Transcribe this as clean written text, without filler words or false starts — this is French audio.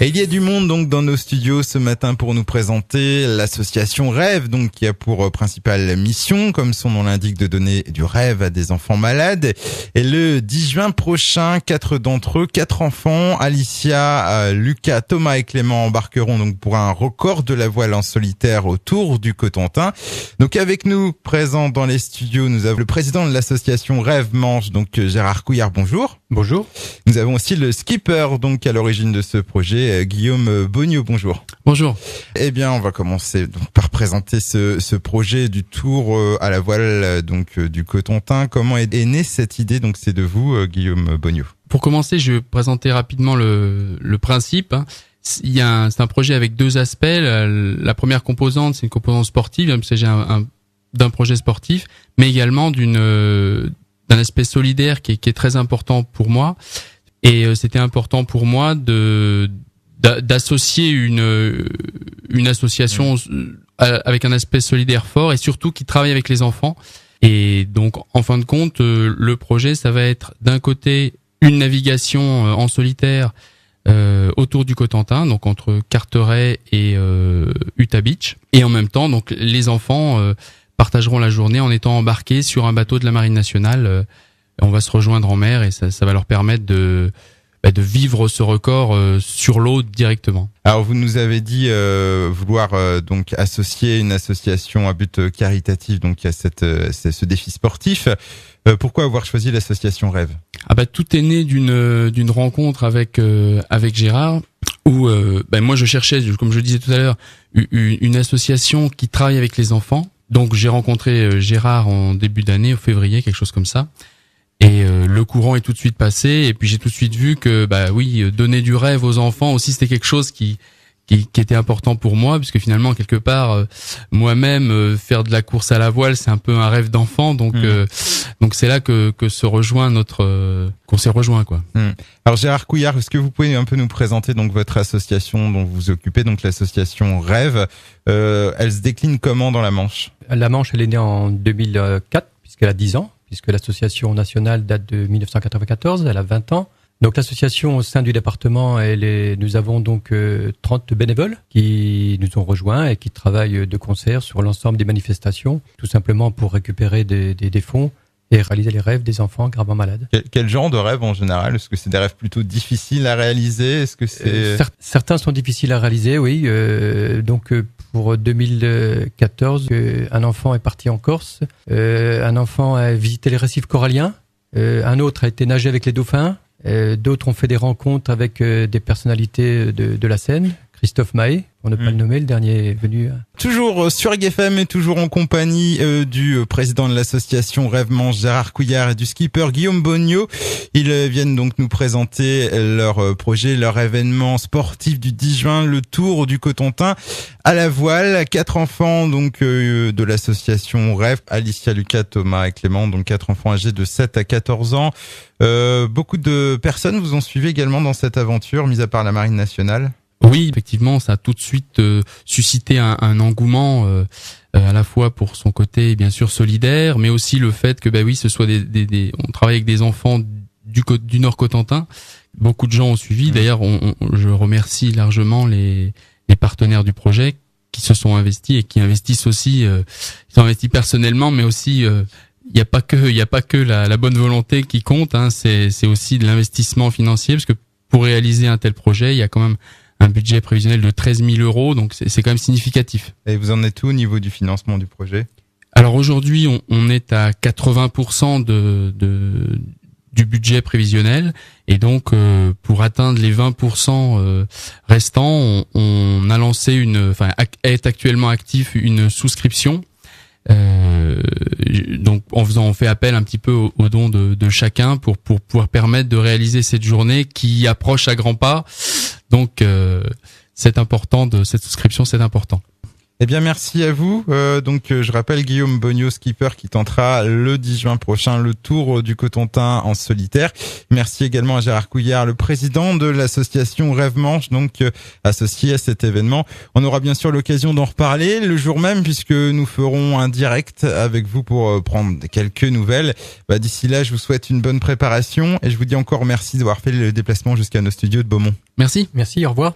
Et il y a du monde donc dans nos studios ce matin pour nous présenter l'association Rêve, donc qui a pour principale mission, comme son nom l'indique, de donner du rêve à des enfants malades. Et le 10 juin prochain, 4 d'entre eux, 4 enfants, Alicia, Lucas, Thomas et Clément embarqueront donc pour un record de la voile en solitaire autour du Cotentin. Donc avec nous, présent dans les studios, nous avons le président de l'association Rêve Manche, donc Gérard Couillard, bonjour. Bonjour. Nous avons aussi le skipper, donc à l'origine de ce projet, Guillaume Bogneau, bonjour. Bonjour. Eh bien, on va commencer donc par présenter ce projet du tour à la voile donc du Cotentin. Comment est née cette idée? Donc c'est de vous, Guillaume Bogneau. Pour commencer, je vais présenter rapidement le principe. C'est un projet avec deux aspects. La première composante, c'est une composante sportive. Il s'agit d'un projet sportif, mais également d'un aspect solidaire qui est très important pour moi. Et c'était important pour moi d'associer une association avec un aspect solidaire fort et surtout qui travaille avec les enfants. Et donc, en fin de compte, le projet, ça va être d'un côté une navigation en solitaire autour du Cotentin, donc entre Carteret et Utah Beach. Et en même temps, donc les enfants partageront la journée en étant embarqués sur un bateau de la Marine nationale. On va se rejoindre en mer et ça va leur permettre de vivre ce record sur l'eau directement. Alors vous nous avez dit vouloir donc associer une association à but caritatif donc à ce défi sportif. Pourquoi avoir choisi l'association Rêve? Tout est né d'une rencontre avec Gérard où moi je cherchais, comme je le disais tout à l'heure, une association qui travaille avec les enfants. Donc j'ai rencontré Gérard en début d'année, au février, quelque chose comme ça. Et le courant est tout de suite passé. Et puis j'ai tout de suite vu que donner du rêve aux enfants aussi, c'était quelque chose qui était important pour moi, puisque finalement quelque part moi-même faire de la course à la voile, c'est un peu un rêve d'enfant. Donc c'est là que se rejoint qu'on s'est rejoint quoi. Alors Gérard Couillard, est-ce que vous pouvez un peu nous présenter donc votre association dont vous vous occupez, donc l'association Rêve? Elle se décline comment dans la Manche? La Manche, elle est née en 2004 puisqu'elle a 10 ans. Puisque l'association nationale date de 1994, elle a 20 ans. Donc l'association au sein du département, nous avons donc 30 bénévoles qui nous ont rejoints et qui travaillent de concert sur l'ensemble des manifestations, tout simplement pour récupérer des fonds et réaliser les rêves des enfants gravement malades. Quel genre de rêves en général? Est-ce que c'est des rêves plutôt difficiles à réaliser? Est-ce que c'est certains sont difficiles à réaliser, oui. Pour 2014, un enfant est parti en Corse, un enfant a visité les récifs coralliens, un autre a été nager avec les dauphins, d'autres ont fait des rencontres avec des personnalités de la Seine, Christophe Mahé, pour ne pas le nommer, le dernier venu. Toujours sur FM et toujours en compagnie du président de l'association Rêve Manche, Gérard Couillard, et du skipper Guillaume Bogneau. Ils viennent donc nous présenter leur projet, leur événement sportif du 10 juin, le Tour du Cotentin à la voile. 4 enfants donc de l'association Rêve, Alicia, Lucas, Thomas et Clément, donc 4 enfants âgés de 7 à 14 ans. Beaucoup de personnes vous ont suivi également dans cette aventure, mis à part la Marine nationale. Oui, effectivement, ça a tout de suite suscité un engouement à la fois pour son côté bien sûr solidaire, mais aussi le fait que ce soit on travaille avec des enfants du Nord Cotentin. Beaucoup de gens ont suivi. D'ailleurs, je remercie largement les partenaires du projet qui se sont investis et qui investissent aussi. Ils sont investis personnellement, mais aussi il y a pas que la bonne volonté qui compte. C'est aussi de l'investissement financier, parce que pour réaliser un tel projet, il y a quand même un budget prévisionnel de 13 000 euros, donc c'est quand même significatif. Et vous en êtes où au niveau du financement du projet? Alors aujourd'hui, on est à 80% du budget prévisionnel, et donc pour atteindre les 20% restants, on a lancé est actuellement actif une souscription. Donc on fait appel un petit peu aux dons de chacun pour pouvoir permettre de réaliser cette journée qui approche à grands pas. Donc c'est important cette souscription, c'est important. Eh bien, merci à vous. Je rappelle Guillaume Bogneau, skipper, qui tentera le 10 juin prochain le Tour du Cotentin en solitaire. Merci également à Gérard Couillard, le président de l'association Rêve Manche, associé à cet événement. On aura bien sûr l'occasion d'en reparler le jour même, puisque nous ferons un direct avec vous pour prendre quelques nouvelles. D'ici là, je vous souhaite une bonne préparation et je vous dis encore merci d'avoir fait le déplacement jusqu'à nos studios de Beaumont. Merci. Merci, au revoir.